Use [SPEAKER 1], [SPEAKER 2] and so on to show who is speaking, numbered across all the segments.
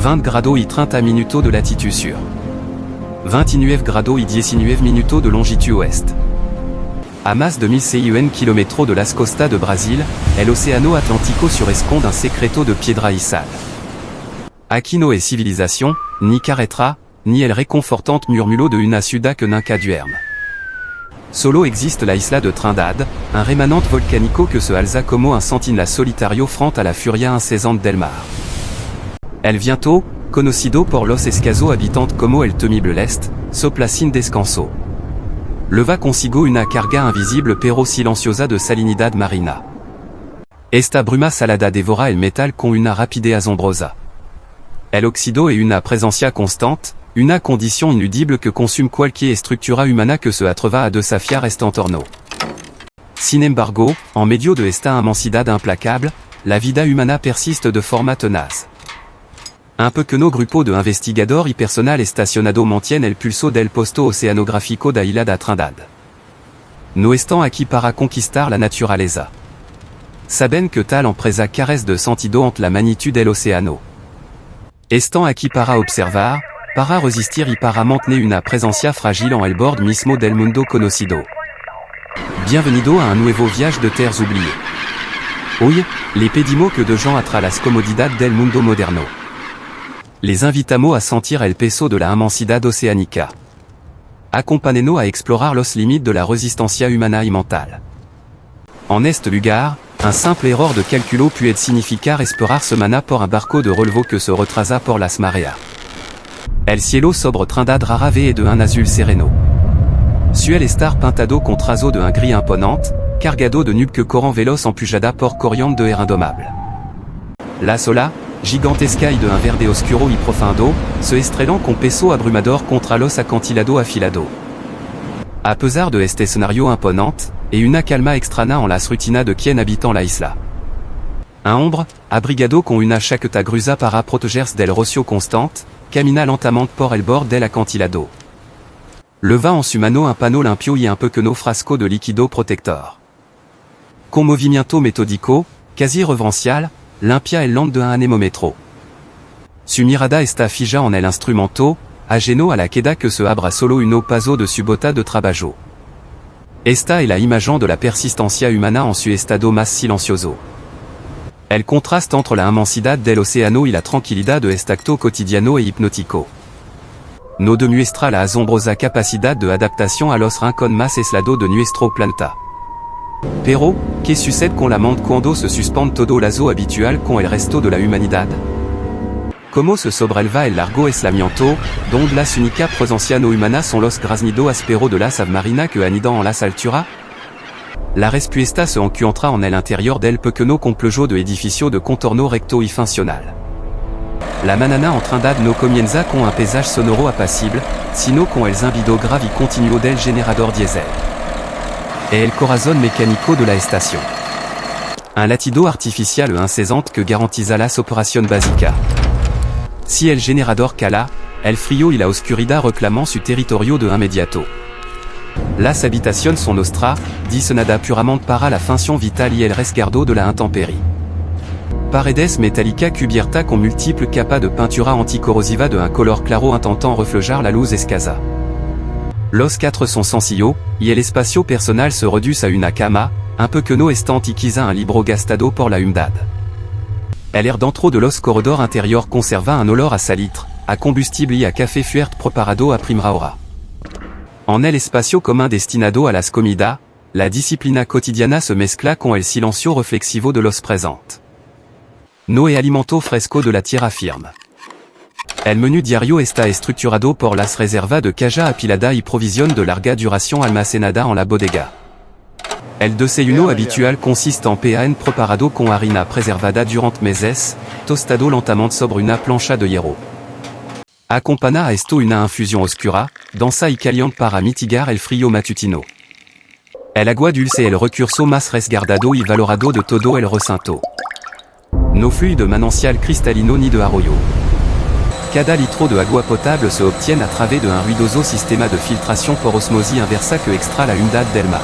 [SPEAKER 1] 20 grado y 30 minuto de latitude sur 29 grado y 19 minuto de longitude ouest. A más de 1000 km de las costas de Brasil, el Océano Atlántico sur esconde un secreto de piedra y sal. Aquí no es civilización, ni carretera, ni el reconfortante murmulo de una ciudad que nunca duerme. Solo existe la isla de Trindade, un remanente volcanico que se alza como un sentinela solitario frente a la furia incesante del mar. El viento, conocido por los escasos habitantes como el temible leste, sopla sin descanso. Leva consigo una carga invisible pero silenciosa de salinidad marina. Esta bruma salada devora el metal con una rapidez asombrosa. El oxido es una presencia constante, una condition inudible que consume cualquier estructura humana que se atreva a desafiar este entorno. Sin embargo, en medio de esta inmensidad implacable, la vida humana persiste de forma tenaz. Un pequeño grupo de investigador y personal estacionado mantiene el pulso del posto oceanográfico da Ilha da Trindade. No están aquí para conquistar la naturaleza. Saben que tal empresa carece de sentido ante la magnitud del océano. Están aquí para observar, para resistir y para mantener una presencia fragile en el borde mismo del mundo conocido. Bienvenido a un nuevo viaje de terres oubliées. Hoy, les pedimos que de gens atra las comodidades del mundo moderno. Les invitamos a sentir el peso de la inmensidad oceánica. Acompáñenos a explorar los límites de la resistencia humana y mental. En este lugar, un simple error de cálculo puede significar esperar semana por un barco de relevo que se retrasa por las mareas. El cielo sobre Trindade rara vez est de un azul sereno. Suel estar pintado con trazo de un gris imponente, cargado de nubes que corren veloz empujada por corriente de air indomable. La sola, gigantesca y de un verde oscuro y profundo, se estrelan con peso abrumador contra los acantilados afilados. A pesar de este escenario imponente, et una calma extrana en las rutinas de quien habitan la isla. Un hombre, abrigado con una chaqueta gruesa para protegerse del rocio constante, camina lentamente por el bord del acantilado. Leva en su mano un panneau limpio y un pequeño frasco de líquido protector. Con movimiento metódico, casi reverencial, limpia el lente de un anemómetro. Su mirada está fija en el instrumento, ajeno a la queda que se abra solo uno paso de su bota de trabajo. Esta es la imagen de la persistencia humana en su estado más silencioso. El contraste entre la inmensidad del océano y la tranquilidad de este acto cotidiano e hipnótico. No demuestra la asombrosa capacidad de adaptación a los rincones más aislados de nuestro planeta. Pero, ¿qué sucede con la mente cuando se suspende todo lazo habitual con el resto de la humanidad? ¿Cómo se sobreleva el largo aislamiento, donde las únicas presencias no humanas son los graznidos ásperos de las aves que anidan en las alturas? La respuesta se encuentra en el interior del pequeño complejo de edificio de contorno recto y funcional. La manana en Trindade no comienza con un paysage sonoro apacible, sino con el zumbido grave y continuo del generador diesel. Et el corazón mecánico de la estación. Un latido artificial incesante que garantiza las operaciones básicas. Si el generador cala, el frío y la oscuridad reclaman su territorio de inmediato. Las habitaciones son nostra, diseñada puramente para la función vital y el resguardo de la intempérie. Paredes metálicas cubiertas con múltiples capas de pintura anticorrosiva de un color claro intentant reflejar la luz escasa. Los quatre son sencillos, y el espacio personal se reduce a una cama, un pequeño estante y quizá un libro gastado por la humedad. El air dentro de los corredores interior conserva un olor a salitre, a combustible y a café fuerte preparado a primera hora. En el espacio común destinado a las comidas, la disciplina cotidiana se mezcla con el silencio reflexivo de los presentes. No es alimento fresco de la tierra firme. El menú diario está estructurado por las reservas de caja apilada y provisión de larga duración almacenada en la bodega. El desayuno habitual consiste en pan preparado con harina preservada durante meses, tostado lentamente sobre una plancha de hierro. Acompaña a esto una infusión oscura, densa y caliente para mitigar el frío matutino. El agua dulce es el recurso más resguardado y valorado de todo el recinto. No fluye de manantial cristalino ni de arroyo. Cada litro de agua potable se obtiene a través de un ruidoso sistema de filtración por osmosis inversa que extrae la humedad del mar.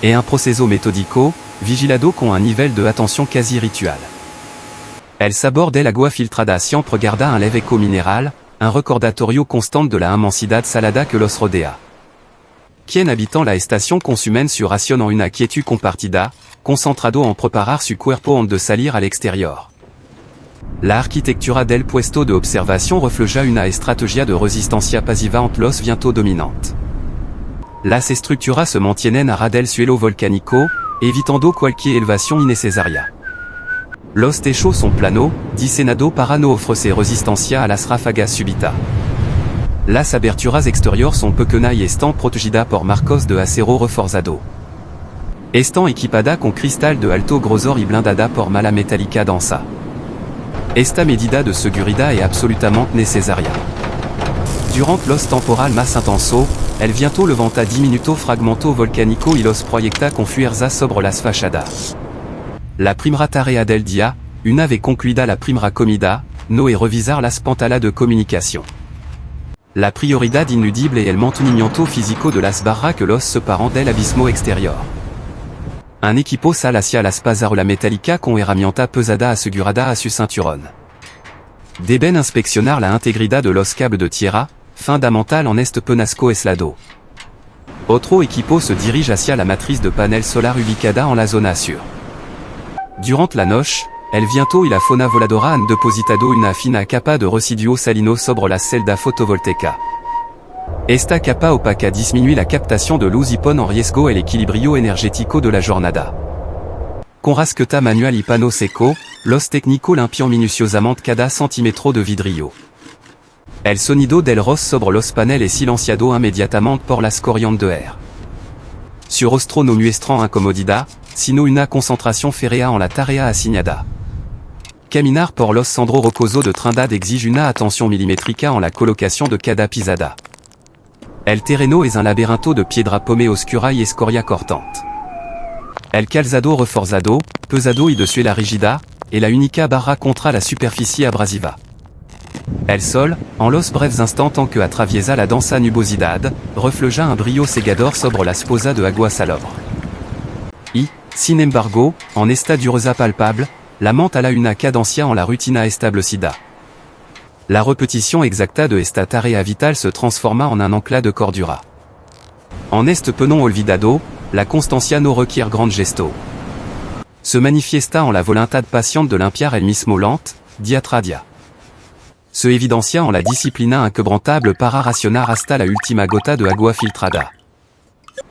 [SPEAKER 1] Et un proceso metódico, vigilado con un nivel de atención quasi ritual. El sabor del agua filtrada siempre guarda un leve eco mineral, un recordatorio constante de la inmensidad salada que los rodea. Quien habitant la estación consumen su ración en una quietud compartida, concentrado en preparar su cuerpo antes de salir al exterior. La arquitectura del puesto de observación refleja una estrategia de resistencia pasiva ante los vientos dominantes. Las estructuras se mantienen a ras del suelo volcánico, evitando cualquier elevación innecesaria. Los techos son planos, diseñados para no ofrecer resistencia a las ráfagas súbitas. Las aberturas exteriores son pequeñas y están protegidas por marcos de acero reforzado. Están equipadas con cristal de alto grosor y blindada por malla metálica densa. Esta medida de seguridad es absolutamente necesaria. Durante los temporal más intenso, el viento levanta diminuto fragmento volcánico y los proyecta con fuerza sobre las fachadas. La primera tarea del día, una vez concluida la primera comida, no es revisar las pantallas de comunicación. La prioridad ineludible es el mantenimiento físico de las barras que los separan del abismo exterior. Un equipo sale hacia las pasarelas metálicas con herramienta pesada asegurada a su cinturón. Deben inspeccionar la integridad de los cables de tierra, fundamental en este penasco aislado. Otro equipo se dirige hacia la matriz de panel solar ubicada en la zona sur. Durante la noche, el viento y la fauna voladora han depositado una fina capa de residuos salinos sobre la celda fotovoltaica. Esta capa opaca disminuye la captación de luz y pone en riesgo el equilibrio energético de la jornada. Con rasqueta manual y pano seco, los técnicos limpian minuciosamente cada centímetro de vidrio. El sonido del roce sobre los paneles es silenciado inmediatamente por las corrientes de aire. Su rostro no muestra incomodidad, sino una concentración férrea en la tarea asignada. Caminar por los senderos rocosos de Trindade exige una atención milimétrica en la colocación de cada pisada. El terreno es un laberinto de piedra pomée oscura y escoria cortante. El calzado reforzado, pesado y de suela rígida, es la única barra contra la superficie abrasiva. El sol, en los breves instants que atraviesa la densa nubosidad, refleja un brillo cegador sobre las pozas de agua salobre. Y, sin embargo, en esta dureza palpable, la mantala una cadencia en la rutina establecida. La repetición exacta de esta tarea vital se transforma en un ancla de cordura. En este penon olvidado, la constancia no requiere grand gesto. Se manifiesta en la voluntad paciente de limpiar el mismo lent, día tras día. Se evidencia en la disciplina inquebrantable para racionar hasta la última gota de agua filtrada.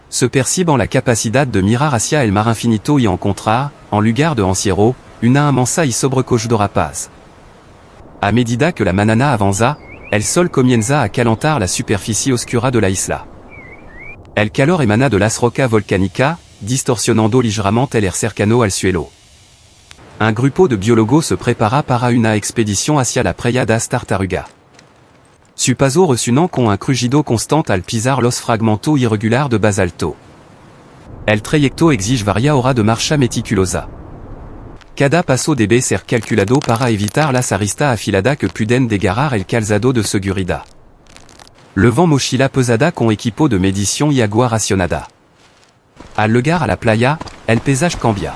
[SPEAKER 1] Se percibe en la capacidad de mirar hacia el mar infinito y encontrar, en lugar de encierro, una inmensa y sobrecogedora paz. A medida que la manana avanza, el sol comienza a calentar la superficie oscura de la isla. El calor emana de las rocas volcánicas, distorsionando ligeramente el aire cercano al suelo. Un grupo de biólogos se prepara para una expedición hacia la playa das Tartarugas. Su paso resuena con un crujido constante al pisar los fragmentos irregulares de basalto. El trayecto exige varias horas de marcha meticulosa. Cada paso debe ser calculado para evitar las aristas afiladas que pueden desgarrar el calzado de seguridad. Le vent mochila pesada con equipo de medición y agua racionada. Al llegar a la playa, el paisaje cambia.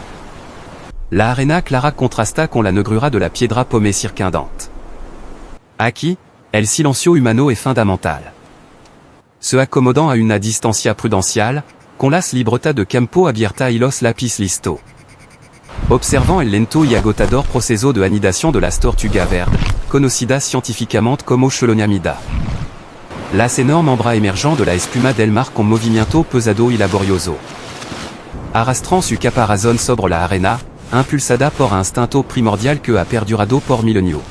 [SPEAKER 1] La arena clara contrasta con la negrura de la piedra pomée circundante. Aquí, el silencio humano es fundamental. Se acomodant a una distancia prudencial, con las libertad de campo abierta y los lápiz listo. Observant el lento y agotador proceso de anidación de las tortugas verdes, conocidas científicamente como Cheloniamida. Las enormes bras emergents de la espuma del mar con movimiento pesado y laborioso. Arrastrant su caparazón sobre la arena, impulsada por un instinto primordial que ha perdurado por milenios.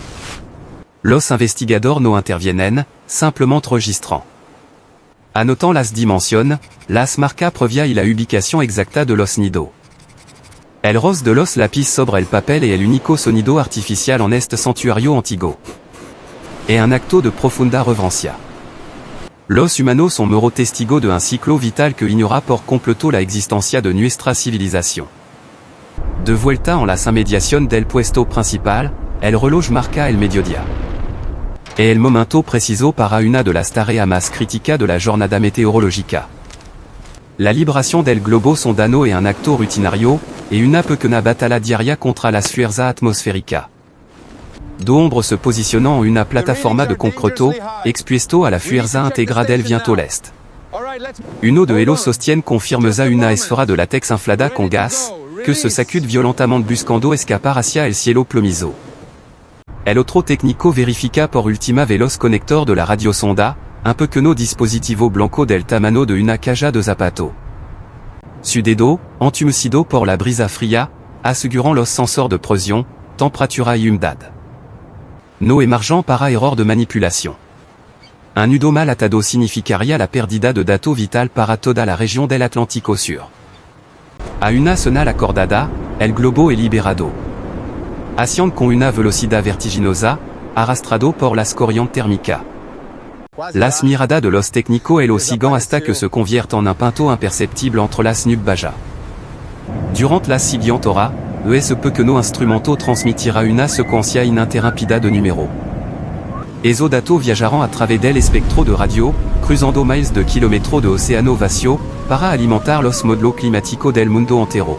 [SPEAKER 1] Los investigadores no intervienen, simplement registrant. Anotant las dimensiones, las marca previa y la ubicación exacta de los nidos. El roce de los lápiz sobre el papel es el único sonido artificial en este santuario antiguo. Es un acto de profunda reverencia. Los humanos son meros testigos de un ciclo vital que ignora por completo la existencia de nuestra civilización. De vuelta en las inmediaciones del puesto principal, el reloj marca el mediodía. Es el momento preciso para una de las tareas más críticas de la jornada meteorológica. La liberación del globo sondano es un acto rutinario, et una pequeña batalla diaria contra las fuerzas atmosféricas. d'ombre se positionnant en una plataforma de concreto, expuesto à la fuerza integra del viento l'est. Une eau de Hello sostiene confirme za una esfera de latex inflada con gas, que se sacude violentement buscando escapar hacia el cielo plomizo. El otro técnico verifica por ultima veloz conector de la radiosonda, un peu que no dispositivo blanco del tamaño de una caja de zapato. Sudedo, entumecido por la brisa fría, asegurant los sensors de presión, temperatura y humedad. No emergent para error de manipulation. Un nudo mal atado significaría la pérdida de dato vital para toda la región del Atlántico Sur. A una sonal acordada, el globo es liberado. Asciende con una velocidad vertiginosa, arrastrado por la corriente térmica. Las mirada de los técnico el sigan hasta que se convierte en un pinto imperceptible entre las nubes. Durant la siguiente hora, se peut que no instrumento transmitirá una secuencia ininterrumpida de número. Esos datos viajarán a través del espectro de radio, cruzando miles de kilómetros de océano vacío, para alimentar los modelos climáticos del mundo entero.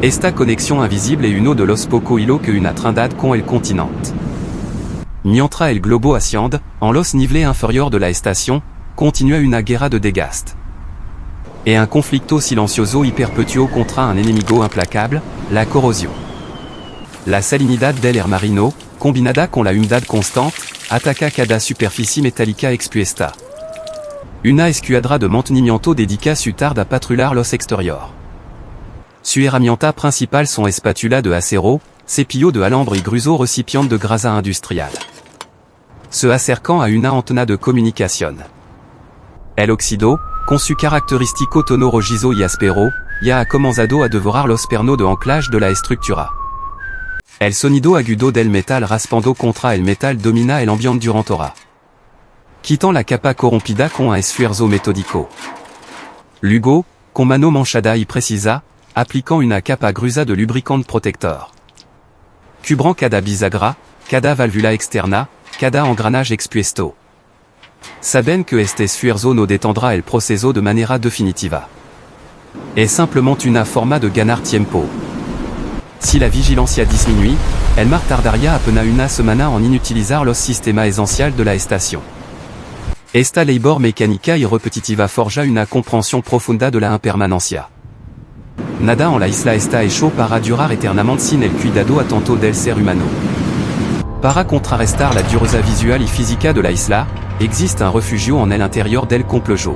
[SPEAKER 1] Esta conexión invisible es uno de los poco hilo que una trindade con el continente. Mientras el globo asciende, en los niveles inferiores de la estación, continúa una guerra de desgaste. Et un conflicto silencioso y perpetuo contra un enemigo implacable, la corrosion. La salinidad del air marino, combinada con la humedad constante, ataca cada superficie metálica expuesta. Una escuadra de mantenimiento dedica su tarde a patrullar los exteriores. Su herramienta principal son espátula de acero, cepillo de alambre y gruzo recipiente de grasa industrial. Se acercan a una antena de comunicación. El oxido, con su característico tono rojizo y áspero, ya ha comenzado a devorar los pernos de anclage de la estructura. El sonido agudo del metal raspando contra el metal domina el ambiente durant hora. Quittant la capa corrompida con un esfuerzo metódico. Luego, con mano manchada y precisa, appliquant una capa gruesa de lubricante protector. Cubrant cada bisagra, cada valvula externa, cada engranage expuesto. Saben que este esfuerzo no detendrá el proceso de manera definitiva. Es simplement una forma de ganar tiempo. Si la vigilancia disminuye, el mar tardaría apenas una semana en inutilizar los sistemas esenciales de la estación. Esta labor mecánica y repetitiva forja una comprensión profunda de la impermanencia. Nada en la isla está hecho para durar eternamente sin el cuidado atento del ser humano. Para contrarrestar la dureza visual y física de la isla, existe un refugio en el interior del complejo.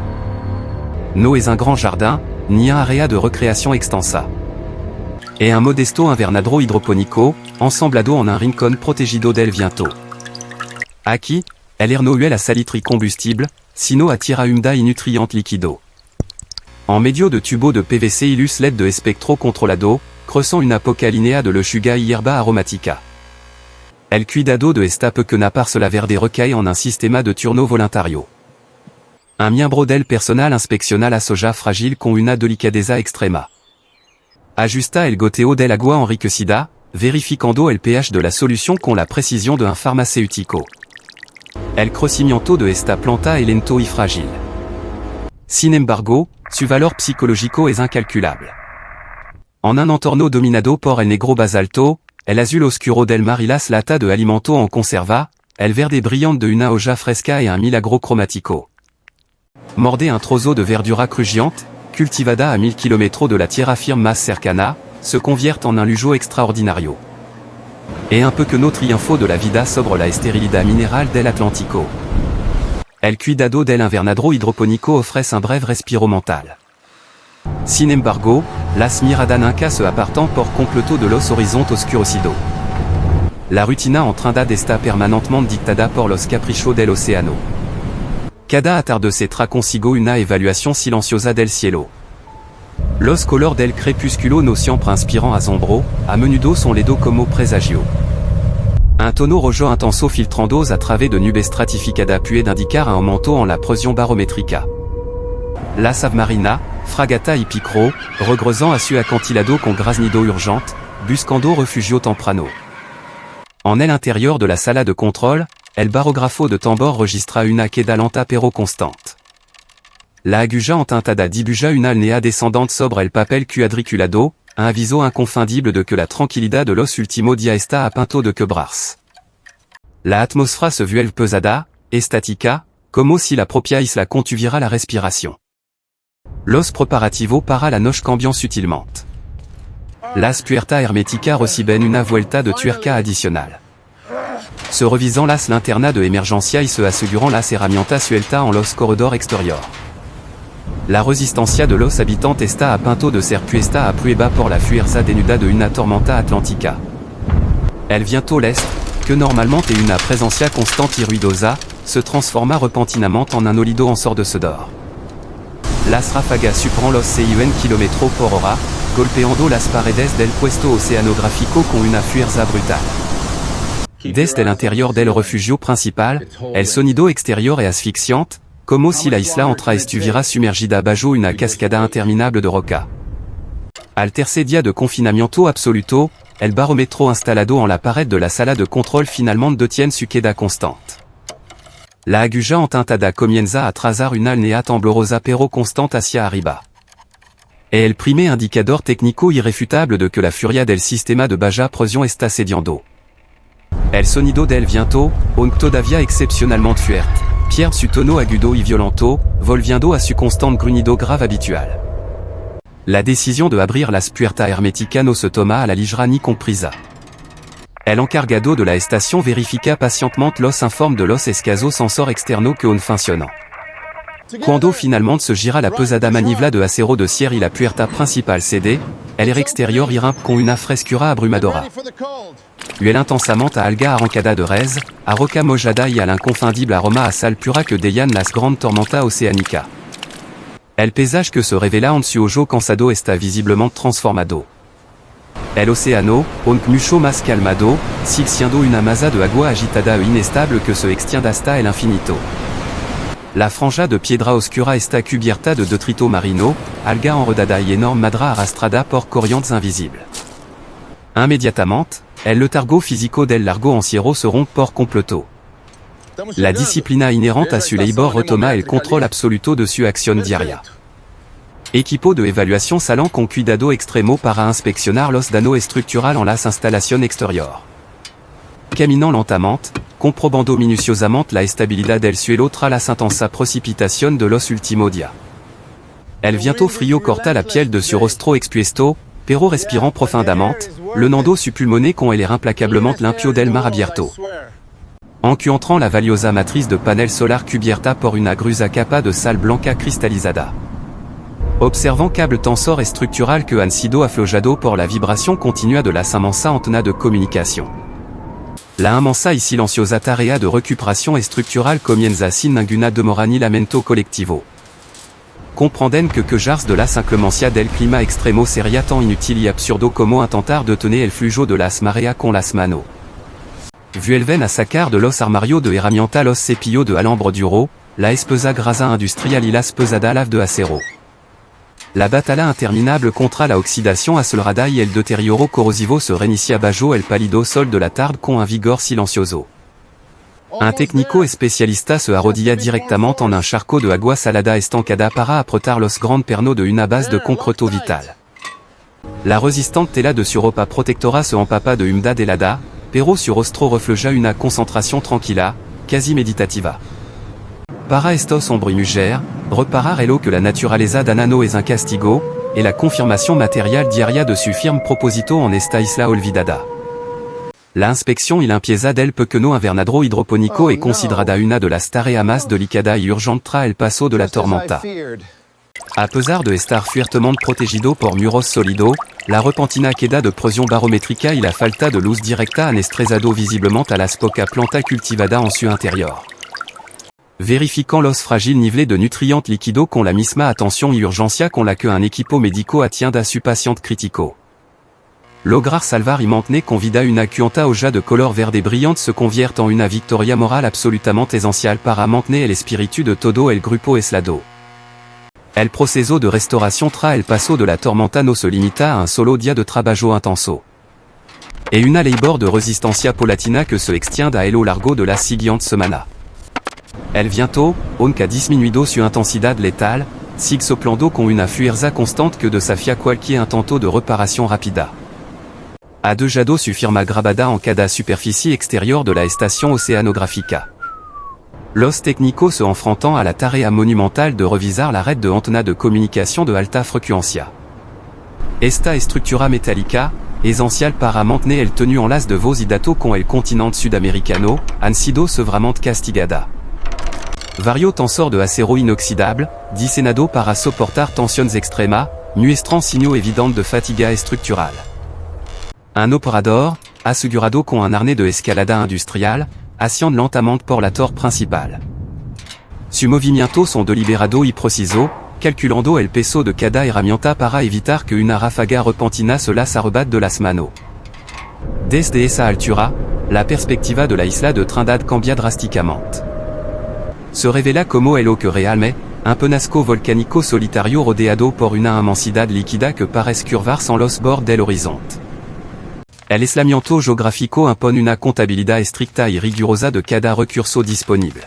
[SPEAKER 1] No es un grand jardin, ni un área de recreación extensa. Es un modesto invernadero hidropónico, ensamblado en un rincón protegido del viento. Aquí, el air no huele a salitre y combustible, sino a tierra húmeda y nutriente líquido. En medio de tubos de PVC ilus LED de espectro controlado, creusant una poca línea de lechuga y hierba aromática. El cuidado de esta pequeña parcela verde recae en un sistema de turno voluntario. Un miembro del personal inspecciona la soja frágil con una delicadeza extrema. Ajusta el goteo del agua enriquecida, verificando el pH de la solución con la precisión de un farmacéutico. El crecimiento de esta planta es lento y frágil. Sin embargo, su valor psicológico es incalculable. En un entorno dominado por el negro basalto, el azul oscuro del mar y las lata de alimento en conserva, el verde brillante de una olla fresca et un milagro cromático. Morde un trozo de verdura crujiente, cultivada a 1000 km de la tierra firme más cercana, se convierte en un lujo extraordinario. Et un peu que no triunfo de la vida sobre la esterilidad mineral del Atlántico. El cuidado del invernadero hidropónico ofrece un breve respiro mental. Sin embargo, las miradas nunca se apartan por completo de los horizontes oscurecidos. La rutina en trindade está permanentemente dictada por los caprichos del océano. Cada atardecer trae consigo una evaluación silenciosa del cielo. Los colores del crepúsculo no siempre inspiran asombro, a menudo son ledos como presagio. Un tono rojo intenso filtrando a través de nubes stratificadas puede d'indicar un aumento en la presión barométrica. La submarina, fragata y picro, regresant a su acantilado con graznido urgente, buscando refugio temprano. En el interior de la sala de control, el barógrafo de tambor registra una queda lenta pero constante. La aguja entintada dibuja una alnea descendante sobre el papel cuadriculado, un aviso inconfundible de que la tranquilidad de los últimos días está a punto de quebrarse. La atmosphera se vuelve pesada, estatica, como si la propia isla contuvira la respiration. Los preparativo para la noche cambian sutilmente. Las puerta hermetica reciben una vuelta de tuerca adicional. Se revisant las linterna de emergencia y se asegurant las herramientas suelta en los corredor exterior. La resistencia de los habitantes está a punto de ser puesta a prueba por la fuerza denuda de una tormenta atlántica. El viento l'est, que normalement est una presencia constante y ruidosa, se transforma repentinamente en un olido ensordecedor. Las ráfagas superan los 100 km/h, golpeando las paredes del puesto oceanográfico con una fuerza brutal. Desde el interior del refugio principal, el sonido exterior est asfixiante, como si la isla entra estuviera sumergida bajo una cascada interminable de roca. Al tercer día de confinamiento absoluto, el barómetro instalado en la pared de la sala de control finalmente detiene su queda constante. La aguja entintada comienza a trazar una línea temblorosa pero constante hacia arriba. Es el primer indicador técnico irrefutable de que la furia del sistema de baja presión está cediendo. El sonido del viento, aunque todavía excepcionalmente fuerte, pierde su tono agudo y violento, volviendo a su constante grunido grave habitual. La décision de abrir las puertas herméticas no se toma a la ligera ni comprisa. El encargado de la estación verifica pacientemente los informes de los escasos sensores externos que on funcionan. Cuando finalmente se gira la pesada manivela de acero de cierre y la puerta principal cede, el air exterior irrumpe con una frescura abrumadora. Huele intensamente a alga arrancada de res, a roca mojada y al inconfundible aroma a sal pura que dejan las grandes tormentas oceánicas. El paysage que se revela en su hoyo cansado está visiblemente transformado. El océano, aunque mucho más calmado, sigue siendo una masa de agua agitada e inestable que se extiende hasta el infinito. La franja de piedra oscura está cubierta de detrito marino, alga enredada y enorme madera arrastrada por corrientes invisibles. Inmediatamente, el letargo físico del largo encierro se rompe por completo. La disciplina inhérente a su labor retoma el control absoluto de su acción diaria. Equipo de evaluación salen con cuidado extremo para inspeccionar los daños estructurales en las instalaciones exterior. Caminant lentamente, comprobando minuciosamente la estabilidad del suelo tras la intensa precipitación de los últimos días. El viento frío corta la piel de su rostro expuesto, pero respirant profondamente, llenando su pulmones con el air implacablemente limpio del mar abierto. Encuentrant la valiosa matriz de panel solar cubierta por una gruesa capa de sal blanca cristalizada. Observant cable tensor estructural que han sido aflojado por la vibración continua de la inmensa antena de comunicación. La inmensa y silenciosa tarea de recuperación estructural comienza sin ninguna demora ni lamento colectivo. Comprenden que jars de las inclemencia del clima extremo sería tan inútil y absurdo como intentar detener el flujo de las mareas con las manos. Vuelven a sacar de los armarios de herramienta los cepillos de alambre duro, la espesa grasa industrial y las pesada lave de acero. La batalla interminable contra la oxidación acelerada y el deterioro corrosivo se reinicia bajo el pálido sol de la tarde con un vigor silencioso. Un técnico especialista se arrodilla directamente en un charco de agua salada estancada para apretar los grandes pernos de una base de concreto vital. La resistante tela de su ropa protectora se empapa de humedad helada, pero su rostro refleja una concentración tranquila, quasi meditativa. Para estos hombre y mujer, reparar es lo que la naturaleza danano es un castigo, et la confirmación material diaria de su firme propósito en esta isla olvidada. La inspección y limpieza del pequeño invernadero hidropónico es considerada una de las tareas más delicadas y urgentes tras el paso de la tormenta. A pesar de estar fuertemente protegido por muros sólidos, la repentina queda de presión barométrica y la falta de luz directa han estresado visiblemente a las pocas plantas cultivadas en su interior. Verificant los fragiles niveles de nutrientes líquidos con la misma atención y urgencia con la que un equipo médico atiende a su paciente crítico. Lograr salvar y mantener con vida una cuenta olla de color verde brillante se convierte en una victoria moral absolutamente esencial para mantener el espíritu de todo el grupo aislado. El proceso de restauración tras el paso de la tormenta no se limita a un solo día de trabajo intenso. Et una labor de resistencia paulatina que se extiende a lo largo de las siguientes semanas. El viento, aunque ha disminuido su intensidad letal, sigue soplando con una fuerza constante que desafía cualquier intento de reparación rápida. A de Jado suffirma grabada en cada superficie extérieure de la Estación Oceanográfica. Los técnicos se enfrentant à la tarea monumental de revisar la red de antena de comunicación de alta frecuencia. Esta estructura metálica, esencial para mantener el tenue en las de voz y datos con el continente sudamericano, han sido severamente castigada. Vario tensor de acero inoxidable, diseñado para soportar tensiones extremas, muestran signos evidentes de fatiga estructural. Un operador, asegurado con un harnais de escalada industrial, asciende lentamente por la torre principal. Su movimientos son deliberado y preciso, calculando el peso de cada herramienta para evitar que una ráfaga repentina se las arrebate de las manos. Desde esa altura, la perspectiva de la isla de Trindade cambia drásticamente. Se revela como el que realmente, un penasco volcánico solitario rodeado por una inmensidad líquida que parece curvarse en los bords del horizonte. El aislamiento geográfico impone una contabilidad estricta y rigurosa de cada recurso disponible.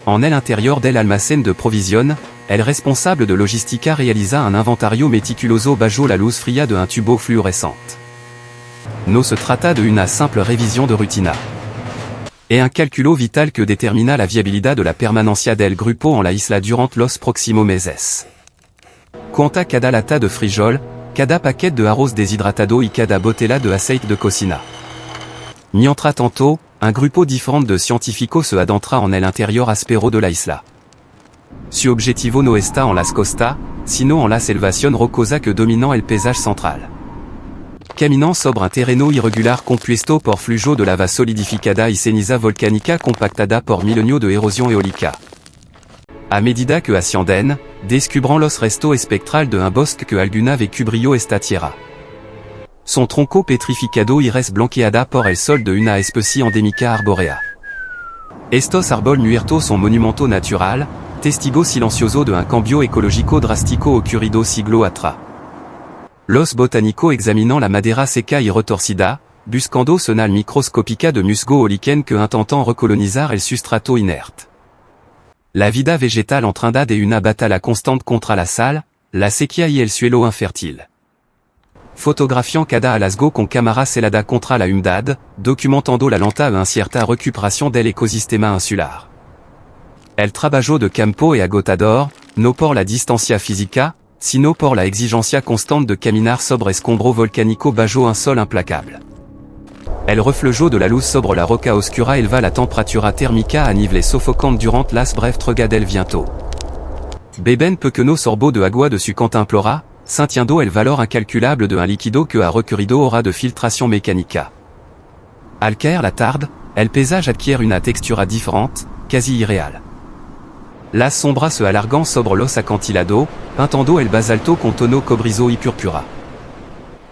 [SPEAKER 1] En el interior del almacén de provisión, el responsable de logística realiza un inventario meticuloso bajo la luz fría de un tubo fluorescente. No se trata de una simple révision de rutina. Et un calculo vital que determina la viabilidad de la permanencia del grupo en la isla durante los próximos meses. Cuenta cada lata de frijol, cada paquet de arroz deshidratado y cada botella de aceite de cocina. Mientras tanto, un grupo diferente de científicos se adentra en el interior áspero de la isla. Su objetivo no está en las costas, sino en la elevación rocosa que dominan el paisaje central. Caminant sobre un terreno irregular compuesto por flujo de lava solidificada y ceniza volcánica compactada por milenios de erosión eólica. A medida que ascienden, descubran los restos espectral de un bosque que alguna vez cubrió esta tierra. Son tronco petrificado y res blanqueada por el sol de una especie endémica arbórea. Estos árboles muertos son monumento natural, testigo silencioso de un cambio ecológico drástico ocurrido siglo atrás. Los botánicos examinant la madera seca y retorcida, buscando señal microscópica de musgo o lichen que intentant recolonizar el sustrato inerte. La vida végétale en Trindade est una batalla constante contra la sal, la sequía y el suelo infértil. Fotografiant cada hallazgo con cámara selada contra la humedad, documentando la lenta e incierta recuperación del ecosistema insular. El trabajo de campo e agotador, no por la distancia física, sino por la exigencia constante de caminar sobre escombro volcánico bajo un sol implacable. El reflejo de la luz sobre la roca oscura eleva la temperatura térmica a niveles sofocantes durant las breves trogas del viento. Beben pequeño sorbo de agua de su contemplora, sintiendo el valor incalculable de un líquido que ha recurrido hora de filtración mecánica. Al caer la tarde, el paysage adquiere una textura diferente, quasi irreal. Las sombras se alargan sobre los acantilados, pintando el basalto con tono cobrizo y púrpura.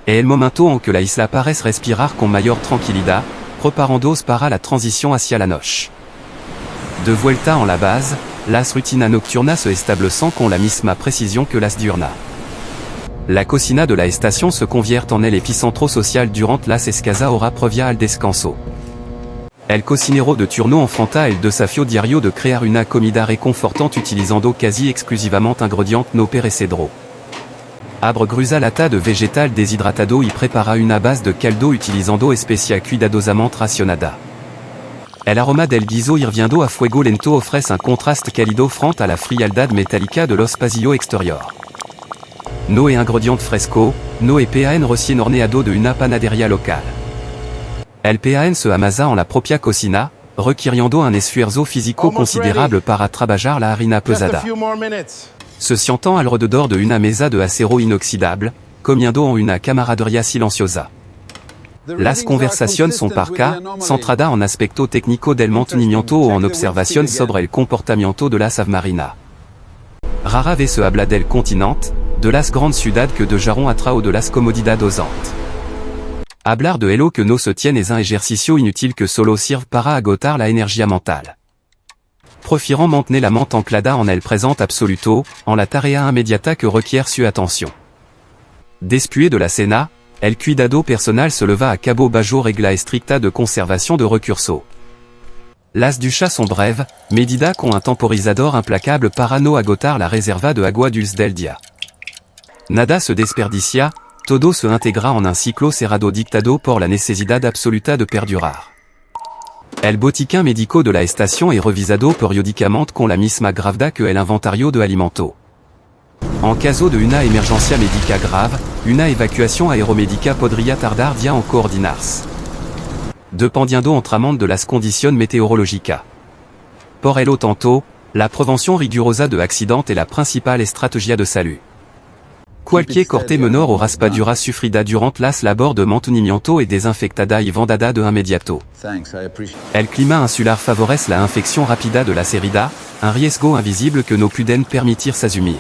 [SPEAKER 1] Et el momento en que la isla parece respirar con mayor tranquilidad, preparándoos para la transición hacia la noche. De vuelta en la base, las rutinas nocturnas se establecen con la misma precisión que las diurnas. La cocina de la estación se convierte en el epicentro social durant las escasa hora previa al descanso. El cocinero de turno enfrenta el desafío diario de crear una comida reconfortante utilizando casi exclusivamente ingredientes no perecederos. Abre gruza lata de vegetal deshidratado y prepara una base de caldo utilizando especia cuidadosamente racionada. El aroma del guiso hirviendo a fuego lento ofrece un contraste cálido frente a la frialdad metálica de los pasillos exteriores. No e ingredient fresco, no e PAN recién horneado de una panadería local. El PAN se amasa en la propia cocina, requiriendo un esfuerzo físico considerable para trabajar la harina pesada. Se sientant alrededor de una mesa de acero inoxidable, comiendo en una camaradería silenciosa. Las conversaciones son parca, centradas en aspecto técnico del mantenimiento o en observación sobre el comportamiento de la submarina. Rara vez se habla del continente, de las grandes ciudades que de jarron atrás o de las comodidades osantes. Hablar de elo que no se tiene es un ejercicio inutile que solo sirve para agotar la energía mental. Prefirant mantener la mente anclada en el presente absoluto, en la tarea inmediata que requiere su atención. Después de la cena, el cuidado personal se leva a cabo bajo regla estricta de conservación de recursos. Las duchas son breves, medida con un temporizador implacable para no agotar la reserva de agua dulce del día. Nada se desperdicia, todo se integra en un ciclo cerrado dictado por la necesidad absoluta de perdurar. El botiquín médico de la estación est revisado periódicamente con la misma gravedad que el inventario de alimento. En caso de una emergencia médica grave, una evacuación aeromédica podría tardar días en coordinarse. Dependiendo entramant de las condiciones meteorológicas. Por el tanto, la prevención rigurosa de accidentes est la principale estrategia de salud. Cualquier corte menor o raspadura sufrida durant las labor de mantenimiento et desinfectada y vendada de inmediato. El clima insular favorece la infección rápida de las heridas, un riesgo invisible que no pueden permitir s'asumir.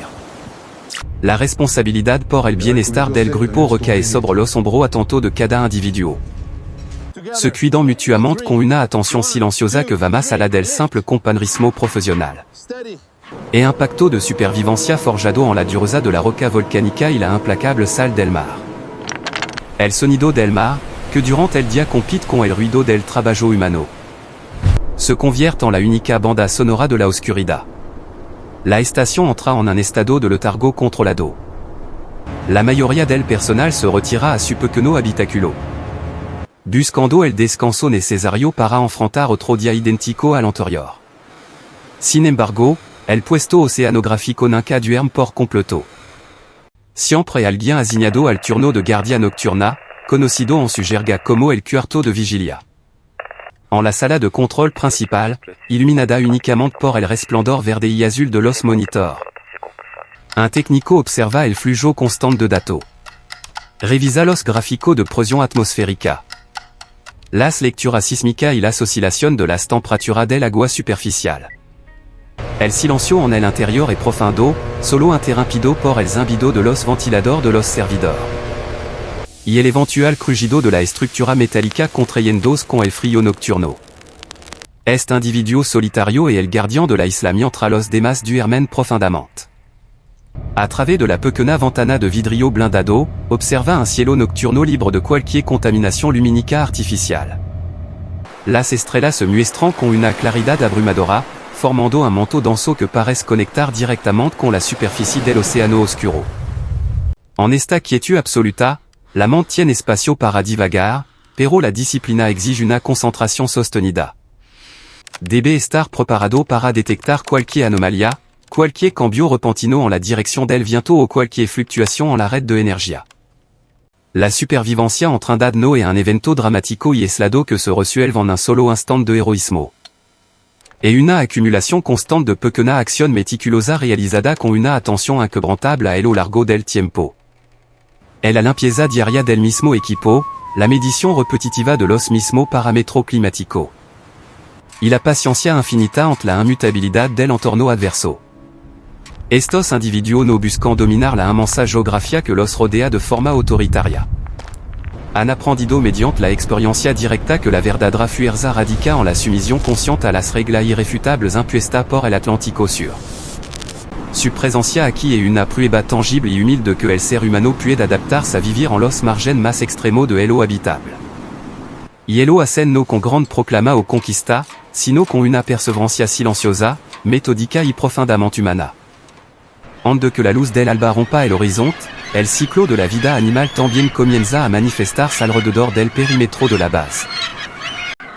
[SPEAKER 1] La responsabilidad por el bienestar del grupo recae sobre los hombros atento de cada individuo. Se cuidant mutuamente con una attention silenciosa que va más allá del simple compañerismo profesional. Et un pacto de supervivencia forjado en la dureza de la roca volcánica y la implacable sal del mar. El sonido del mar, que durant el día compite con el ruido del trabajo humano. Se convierte en la única banda sonora de la oscuridad. La estación entra en un estado de letargo controlado. La mayoría del personal se retira a su pequeño habitáculo. Buscando el descanso necesario para enfrentar otro día idéntico al anterior. Sin embargo, el puesto oceanográfico nunca duerme por completo. Siempre alguien asignado al turno de guardia nocturna, conocido en su jerga como el cuarto de vigilia. En la sala de control principal, iluminada únicamente por el resplandor verde y azul de los monitor. Un técnico observa el flujo constante de datos. Revisa los gráficos de presión atmosférica. Las lecturas sísmicas y las oscilaciones de las temperaturas del agua superficial. El silencio en el interior est profundo, solo interrumpido por el zumbido de los ventilador de los servidor. Y el eventual crujido de la estructura metálica contrayéndose con el frío nocturno. Este individuo solitario et el gardien de la isla mientras los demás duermen profundamente. A través de la pequeña ventana de vidrio blindado, observa un cielo nocturno libre de cualquier contaminación lumínica artificial. Las estrellas se muestran con una claridad abrumadora, formando un manteau denso que parece conectar directamente con la superficie del océano oscuro. En esta quietud absoluta, la mente tiene espacio para divagar, pero la disciplina exige una concentración sostenida. Debe estar preparado para detectar cualquier anomalia, cualquier cambio repentino en la dirección del viento o cualquier fluctuación en la red de energía. La supervivencia en train d'adno est un evento dramático y aislado que se resuelve en un solo instant de heroísmo. Et una accumulación constante de pequeña acción meticulosa realizada con una atención inquebrantable a lo largo del tiempo. La limpieza diaria del mismo equipo, la medición repetitiva de los mismo parámetro climático. Y la paciencia infinita ante la inmutabilidad del entorno adverso. Estos individuos no buscan dominar la inmensa geografía que los rodea de forma autoritaria. Han aprendido mediante la experiencia directa que la verdadera fuerza radica en la sumisión consciente a las reglas irrefutables impuestas por el Atlántico Sur. Su presencia aquí est una prueba tangible y humilde que el ser humano puede adaptarse a vivir en los margen más extremos de lo habitable. Y lo hacen no con grande proclama o conquista, sino con una perseverancia silenciosa, metódica y profundamente humana. Antes de que la luz del alba rompa el horizonte, el ciclo de la vida animal también comienza a manifestarse alrededor del perímetro de la base.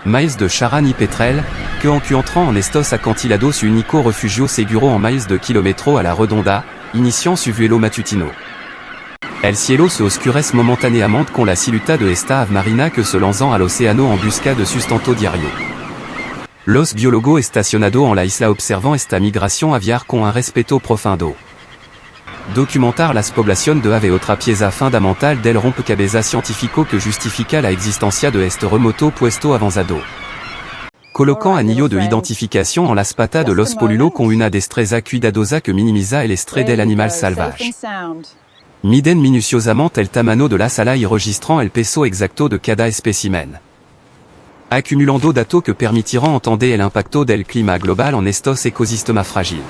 [SPEAKER 1] Miles de Charan y Petrel, que encuentran en estos acantilados su único refugio seguro en miles de kilómetros a la redonda, iniciant su vuelo matutino. El cielo se oscurece momentáneamente con la silueta de esta ave marina que se lanzan al océano en busca de sustento diario. Los biólogos estacionados en la isla observan esta migración aviar con un respeto profundo. Documentar las poblaciones de ave otra pieza fundamental del rompecabezas científico que justifica la existencia de este remoto puesto avanzado. Colocant anillo de identificación en las patas de los polulos con una destreza cuidadosa que minimiza el estrés del animal salvaje. Miden minuciosamente el tamaño de la sala y registrant el peso exacto de cada espécimen. Accumulando datos que permitirán entender el impacto del clima global en estos ecosistemas fragiles.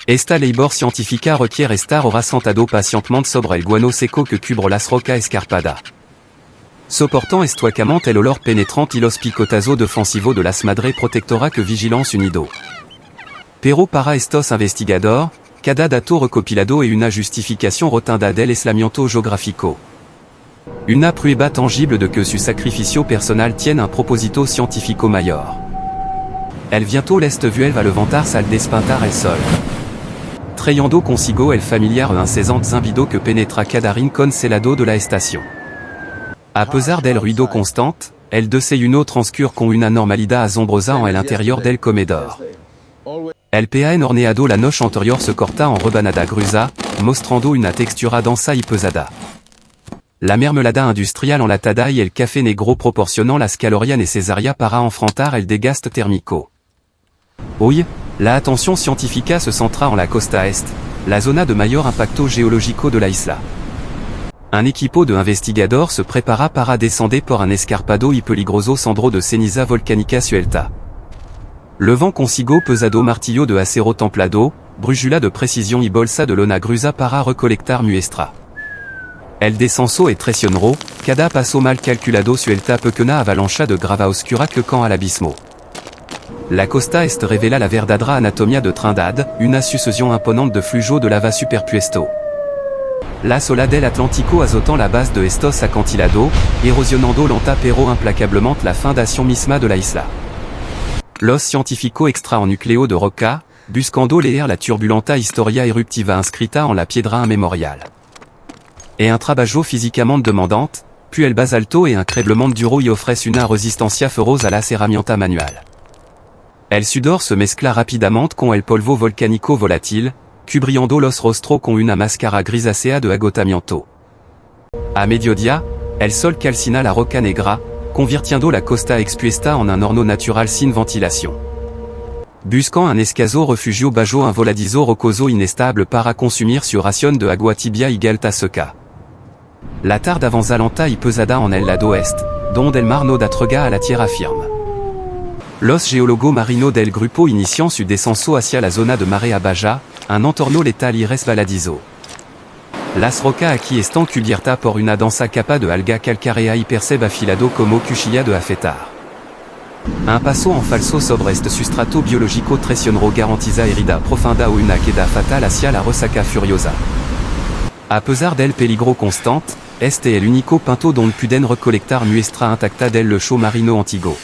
[SPEAKER 1] Esta labor científica requiere estar sentado pacientemente sobre el guano seco que cubre las rocas escarpadas. Soportant estoicamente el olor penetrante y los picotazos defensivos de las madres protectoras que vigilance unido. Pero para estos investigadores, cada dato recopilado et una justificación rotinda del aislamiento geográfico. Una prueba tangible de que su sacrificio personal tiene un propósito científico mayor. El viento l'est vuelve a levantar al despintar el sol. Trayendo consigo el familiar incesante zimbido que penetra cada rincón celado de la estación. A pesar del ruido constante, el desayuno transcurre con una normalidad asombrosa en el interior del comedor. El pan horneado la noche anterior se corta en rebanada gruesa, mostrando una textura densa y pesada. La mermelada industrial enlatada y el café negro proporcionan las calorías necesarias para enfrentar el desgaste térmico. Hoy, la atención científica se centra en la costa est, la zona de mayor impacto geológico de la isla. Un equipo de investigadores se prepara para descender por un escarpado y peligroso sendero de ceniza volcánica suelta. Le vent consigo pesado martillo de acero templado, brújula de precisión y bolsa de lona gruesa para recolectar muestra. El descenso et traicionero, cada paso mal calculado suelta pequeña avalancha de grava oscura que can al abismo. La costa est revela la verdadera anatomia de Trindade, una sucesión imponente de flujos de lava superpuesto. La sola del Atlántico azotant la base de estos acantilados, erosionando lenta pero implacablemente la fundación misma de la isla. Los científicos extra en nucleo de roca, buscando leer la turbulenta historia eruptiva inscrita en la piedra memorial. Et un trabajo físicamente demandante, puis el basalto et increíblemente duro y ofrece una resistencia feroz a las herramientas manual. El sudor se mezcla rapidamente con el polvo volcánico volátil, cubriendo los rostros con una máscara grisácea de agotamiento. A mediodía, el sol calcina la roca negra, convirtiendo la costa expuesta en un horno natural sin ventilación. Buscant un escaso refugio bajo un voladizo rocoso inestable para consumir su ración de agua tibia y galta seca. La tarde avanza lenta y pesada en el lado est, donde el mar no da tregua a la tierra firme. Los geólogos marinos del grupo inician su descenso hacia la zona de marea baja, un entorno letal y resbaladizo. Las rocas aquí están cubiertas por una densa capa de alga calcárea y percebe afilado como cuchilla de afeitar. Un paso en falso sobre este sustrato biológico traicionero garantiza herida profunda o una queda fatal hacia la resaca furiosa. A pesar del peligro constante, este es el único punto donde pueden recolectar muestra intacta del lecho marino antiguo.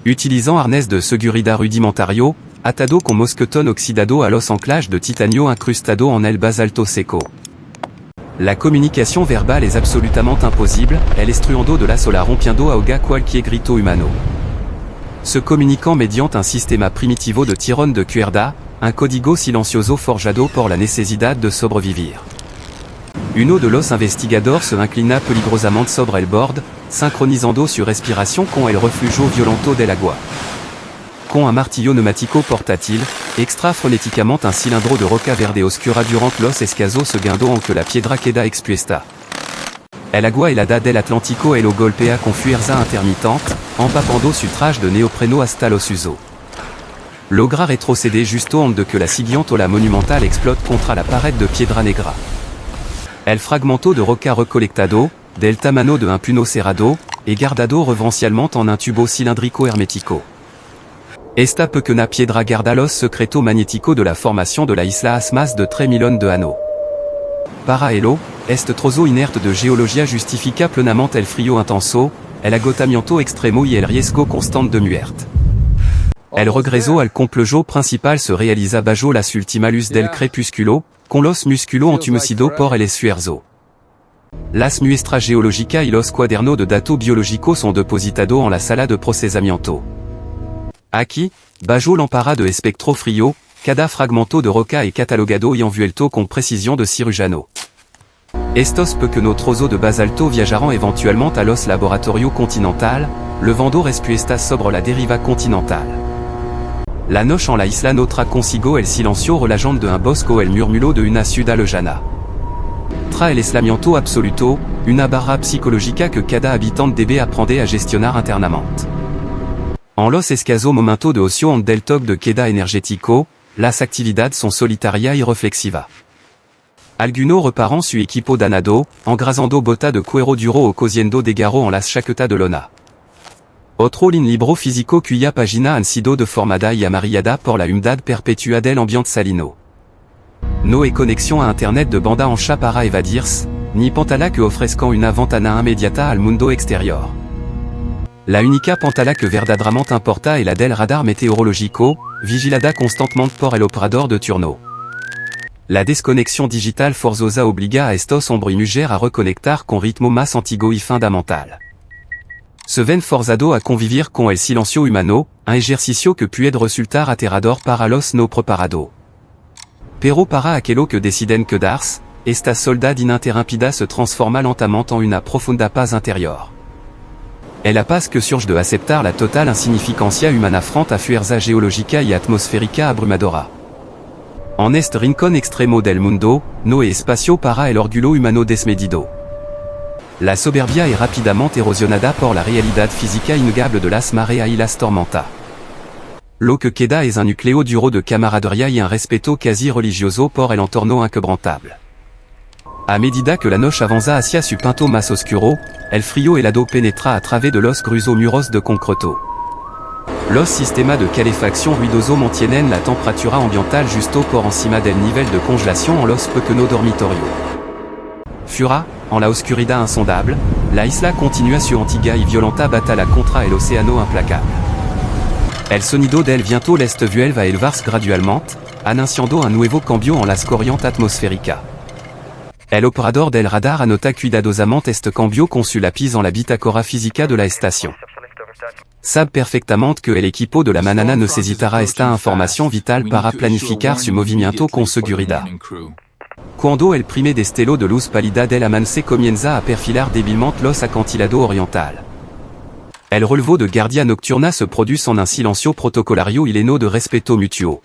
[SPEAKER 1] Utilisant arnés de seguridad rudimentario, atado con mosquetón oxidado a los anclajes de titanio incrustado en el basalto seco. La comunicación verbal es absolutamente imposible, el estruendo de la sola rompiendo ahoga cualquier grito humano. Se comunican mediante un sistema primitivo de tirón de cuerda, un código silencioso forjado por la necesidad de sobrevivir. Uno de los investigadores se inclina peligrosamente sobre el bord, sincronizando su respiración con el reflujo violento del agua. Con un martillo neumático portátil, extra frenéticamente un cilindro de roca verde oscura durant los escasos segundos en que la piedra queda expuesta. El agua helada del Atlántico lo golpea con fuerza intermitente, empapando su traje de neopreno hasta los usos. Logra retroceder justo antes de que la siguiente ola monumental explote contra la pared de piedra negra. El fragmento de roca recolectado, del tamaño de un puño cerrado, et guardado reverencialmente en un tubo cilíndrico hermético. Esta pequeña piedra guarda los secreto magnético de la formación de la isla hace más de 3 millones de años. Para ello, este trozo inerte de geología justifica plenamente el frío intenso, el agotamiento extremo y el riesgo constante de muerte. El regreso al complejo principal se realiza bajo las últimas luz del crepúsculo, con los músculos entumecidos por el esfuerzo. Las muestras geológicas y los cuadernos de datos biológicos son depositados en la sala de procesamiento. Aquí, bajo l'ampara de espectro frío, cada fragmento de roca es catalogado y envuelto con precisión de cirujano. Estos pequeños trozos de basalto viajarán eventualmente a los laboratorios continental, levando respuestas sobre la deriva continental. La noche en la isla no trae consigo el silencio relajante de un bosco el murmulo de una ciudad lejana. Trae el aislamiento absoluto, una barra psicológica que cada habitante debe aprender a gestionar internamente. En los escasos momentos de ocio del toque de queda energético, las actividades son solitarias y reflexivas. Alguno reparan su equipo danado, engrasando bota de cuero duro o cosiendo desgarro en las chaquetas de lona. Otro lin libro físico cuya página han sido deformada y amarillada por la humedad perpetua del ambiente salino. No e connexion à internet de banda ancha para evadirse, ni pantala que ofrescan una ventana immediata al mundo exterior. La única pantalla que verdaderamente importa est la del radar meteorológico, vigilada constantemente por el operador de turno. La desconexión digital forzosa obliga a estos hombres y mujeres a reconectar con ritmo más antiguo y fundamental. Se ven forzado a convivir con el silencio humano, un ejercicio que puede resultar aterrador para los no preparados. Pero para aquello que deciden quedarse, esta soledad ininterrumpida se transforma lentamente en una profunda paz interior. Es la paz que surge de aceptar la total insignificancia humana frente a fuerza geológica y atmosférica abrumadora. En este rincón extremo del mundo, no hay espacio para el orgullo humano desmedido. La soberbia est rapidamente erosionada por la realidad física innegable de las mareas y las tormentas. Lo que queda es un núcleo duro de camaradería y un respeto quasi religioso por el entorno inquebrantable. A medida que la noche avanza hacia su punto más oscuro, el frío helado penetra a través de los gruesos muros de concreto. Los sistemas de calefacción ruidoso mantienen la temperatura ambiental justo por encima del nivel de congelación en los pequeños dormitorios. Fura, en la oscuridad insondable, la isla continúa su antigua y violenta batalla contra el océano implacable. El sonido del viento l'est vuelve va elevarse gradualmente, anunciando un nuevo cambio en las corrientes atmosféricas. El operador del radar anota cuidadosamente este cambio con su lápiz en la bitácora física de la estación. Sabe perfectamente que el equipo de la manana necesitará esta información vital para planificar su movimiento con seguridad. Cuando el primer destello de luz pálida del amanecer comienza a perfilar débilmente los acantilados oriental. El relevo de guardia nocturna se produce en un silencio protocolario y lleno de respeto mutuo.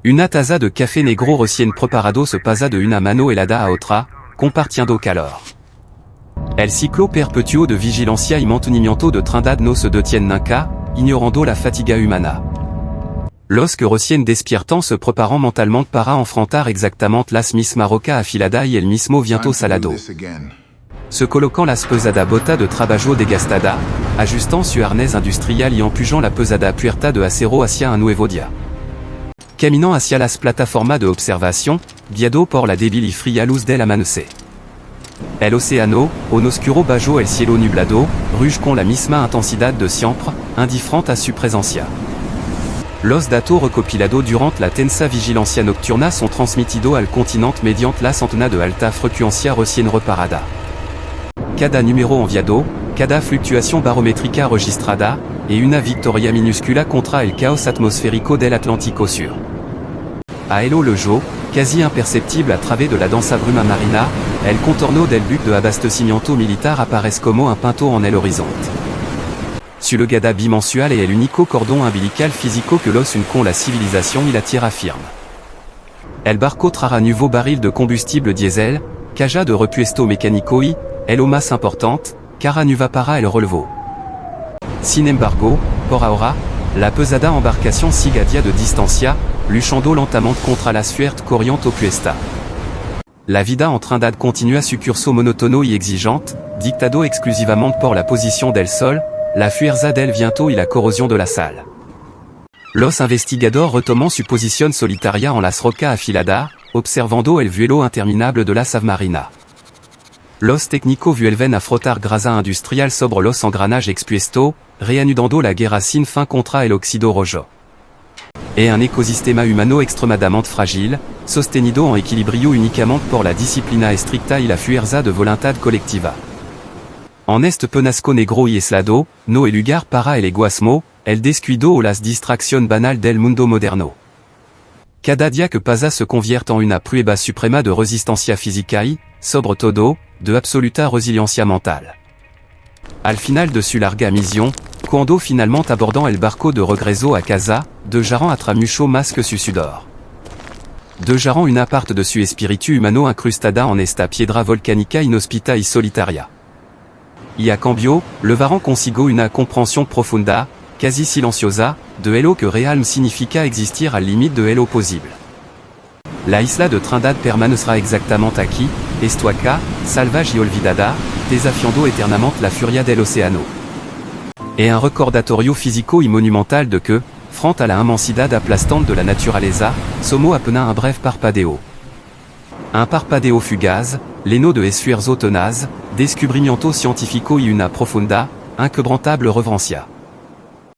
[SPEAKER 1] Una taza de café negro recién preparado se pasa de una mano helada a otra, compartiendo calor. El ciclo perpetuo de vigilancia y mantenimiento de trindad no se detiene nunca, ignorando la fatiga humana. Los que recién despiertan se preparan mentalmente para enfrentar exactamente las mismas rocas afiladas y el mismo viento salado. Se colocan las pesadas botas de trabajo desgastadas, ajustant su arnés industrial y empujan la pesada puerta de acero hacia un nuevo día. Caminant hacia las plataformas de observación, guiado por la débil y fría luz del amanecer. El océano, en oscuro bajo el cielo nublado, ruge con la misma intensidad de siempre, indiferente a su presencia. Los datos recopilados durante la tensa vigilancia nocturna son transmitidos al continente mediante las antenas de alta frecuencia recién reparada. Cada número enviado, cada fluctuación barométrica registrada, et una victoria minuscula contra el caos atmosférico del Atlántico Sur. A el ojo, quasi imperceptible a través de la densa bruma marina, el contorno del buque de abastecimiento militar aparece como un punto en el horizonte. Sur le gada bimensual et el único cordon umbilical físico que los une con la civilización y la tierra firme. El barco trara nouveau baril de combustible diesel, caja de repuesto mecánico y, el o más importante, cara nuva para el relevo. Sin embargo, por ahora, la pesada embarcación sigue a dia de distancia, luchando lentamente contra las fuertes corrientes opuestas. La vida en trindad continua su curso monotono y exigente, dictado exclusivamente por la posición del sol, la fuerza del viento y la corrosión de la sal. Los investigadores retoman su posición solitaria en las rocas afiladas, observando el vuelo interminable de la submarina. Los técnicos vuelven a frotar grasa industrial sobre los engranajes expuestos, reanudando la guerra sin fin contra el óxido rojo. Et un écosystema humano extremadamente fragile, sostenido en equilibrio únicamente por la disciplina estricta y la fuerza de voluntad colectiva. En este penasco negro y aislado, no hay lugar para el egoísmo, el descuido o las distracción banal del mundo moderno. Cada día que pasa se convierte en una prueba suprema de resistencia física y, sobre todo, de absoluta resiliencia mental. Al final de su larga misión, cuando finalmente abordant el barco de regreso a casa, dejarán atrás mucho más que su sudor. Dejarán una parte de su espíritu humano incrustada en esta piedra volcánica inhospita y solitaria. Y a cambio, levarán consigo una comprensión profunda, quasi silenciosa, de lo que realmente significa existir al límite de lo posible. La isla de Trindad permanecerá exactamente aquí, estuaca, salvaje y olvidada, desafiando eternamente la furia del océano. Et un recordatorio físico y monumental de que, frente a la immensidad aplastante de la naturaleza, somos apenas un breve parpadeo. Un parpadeo fugaz, l'eno de esfuerzo tenaz, descubrimiento científico y una profunda, inquebrantable reverencia.